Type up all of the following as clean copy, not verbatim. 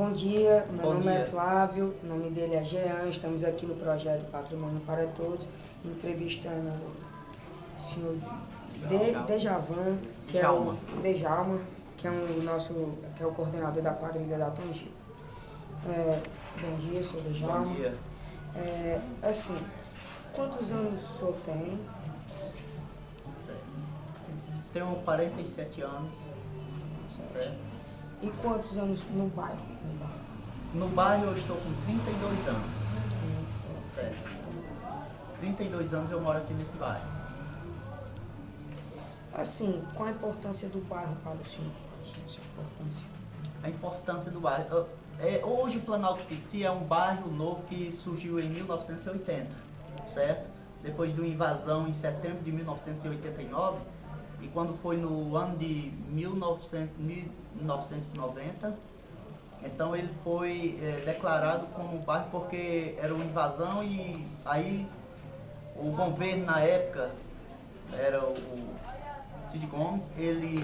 Bom dia, meu nome é dia. Flávio, o nome dele é Jean, estamos aqui no projeto Patrimônio para Todos, entrevistando o senhor Dejavan, que é o Djalma, que é o coordenador da quadrilha da Tom Gil. Bom dia, senhor Djalma. Bom dia. Assim, quantos anos o senhor tem? Tenho 47 anos. Certo. E quantos anos no bairro? No bairro eu estou com 32 anos. Certo. 32 anos eu moro aqui nesse bairro. Assim, qual a importância do bairro para o senhor? A importância do bairro. Hoje o Planalto PC é um bairro novo que surgiu em 1980, certo? Depois de uma invasão em setembro de 1989, e quando foi no ano de 1990, então ele foi declarado como bairro porque era uma invasão, e aí o governo na época, era o Cid Gomes, ele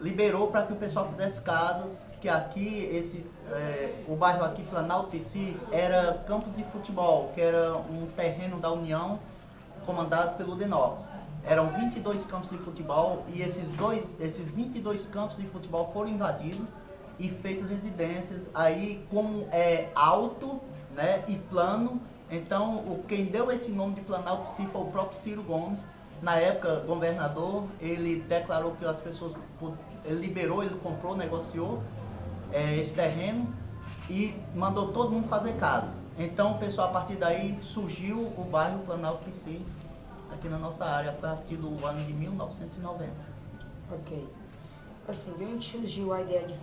liberou para que o pessoal fizesse casas, que aqui, o bairro aqui, Planalto PC, era campos de futebol, que era um terreno da União comandado pelo Denox. Eram 22 campos de futebol, e esses 22 campos de futebol foram invadidos e feitos residências. Aí, como é alto, né, e plano, então quem deu esse nome de Planalto PC foi o próprio Ciro Gomes. Na época, governador, ele declarou que as pessoas, ele liberou, ele comprou, negociou esse terreno e mandou todo mundo fazer casa. Então, pessoal, a partir daí surgiu o bairro Planalto PC aqui na nossa área, a partir do ano de 1990. Ok. Assim, de onde surgiu a ideia de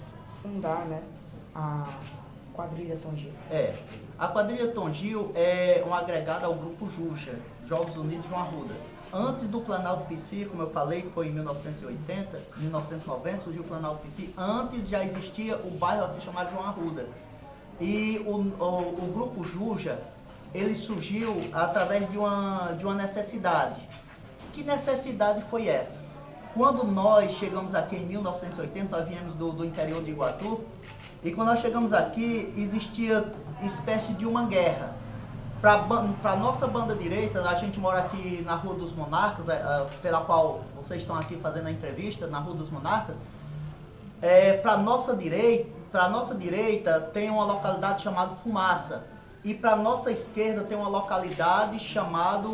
fundar, né, a quadrilha Tom Gil? A quadrilha Tom Gil é um agregado ao grupo Juja, Jogos Unidos João Arruda. Antes do Planalto PC, como eu falei, que foi em 1990, surgiu o Planalto PC. Antes já existia o bairro aqui chamado João Arruda. E o grupo Juja, ele surgiu através de uma necessidade. Que necessidade foi essa? Quando nós chegamos aqui em 1980, nós viemos do interior de Iguatu, e quando nós chegamos aqui, existia espécie de uma guerra. Para a nossa banda direita, a gente mora aqui na Rua dos Monarcas, pela qual vocês estão aqui fazendo a entrevista, na Rua dos Monarcas. Para a nossa direita tem uma localidade chamada Fumaça, e para a nossa esquerda tem uma localidade chamada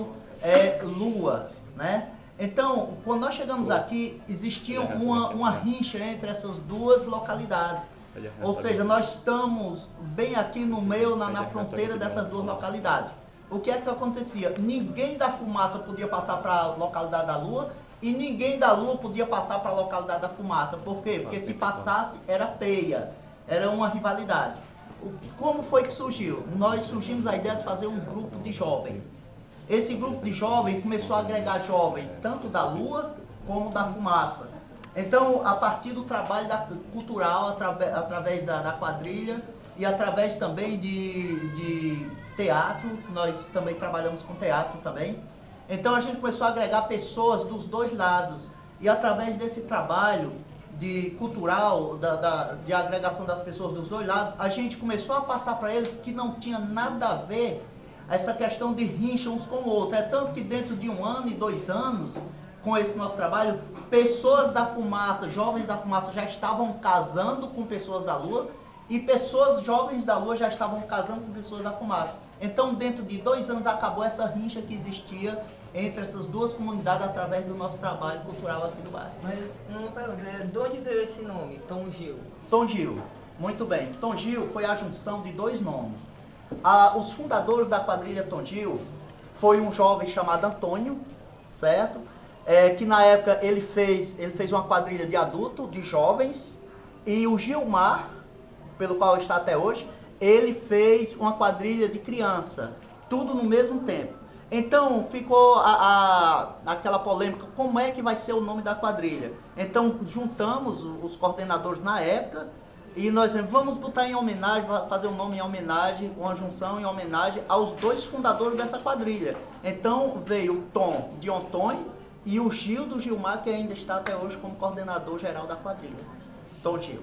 Lua, né? Então, quando nós chegamos aqui, existia uma rincha entre essas duas localidades. Ou seja, nós estamos bem aqui no meio, na fronteira dessas duas localidades. O que é que acontecia? Ninguém da Fumaça podia passar para a localidade da Lua, e ninguém da Lua podia passar para a localidade da Fumaça. Por quê? Porque se passasse, era peia, era uma rivalidade. Como foi que surgiu? Nós surgimos a ideia de fazer um grupo de jovens. Esse grupo de jovens começou a agregar jovens, tanto da Lua como da Fumaça. Então, a partir do trabalho cultural, através da quadrilha, e através também de teatro, nós também trabalhamos com teatro também. Então a gente começou a agregar pessoas dos dois lados, e através desse trabalho cultural, de agregação das pessoas dos dois lados, a gente começou a passar para eles que não tinha nada a ver essa questão de rincha uns com o outro. É tanto que dentro de 1 ano e 2 anos, com esse nosso trabalho, pessoas da Fumaça, jovens da Fumaça já estavam casando com pessoas da Lua, e pessoas jovens da Lua já estavam casando com pessoas da Fumaça. Então, dentro de 2 anos, acabou essa rincha que existia entre essas duas comunidades através do nosso trabalho cultural aqui do bairro. Mas uma pergunta, de onde veio esse nome, Tom Gil? Tom Gil, muito bem. Tom Gil foi a junção de 2 nomes. Os fundadores da quadrilha Tom Gil foi um jovem chamado Antônio, certo? Que na época ele fez uma quadrilha de adulto, de jovens, e o Gilmar, pelo qual está até hoje, ele fez uma quadrilha de criança, tudo no mesmo tempo. Então ficou aquela polêmica, como é que vai ser o nome da quadrilha? Então juntamos os coordenadores na época, e nós vamos botar em homenagem, fazer um nome em homenagem, uma junção em homenagem aos 2 fundadores dessa quadrilha. Então veio o Tom de Antônio e o Gil do Gilmar, que ainda está até hoje como coordenador geral da quadrilha. Tom Gil.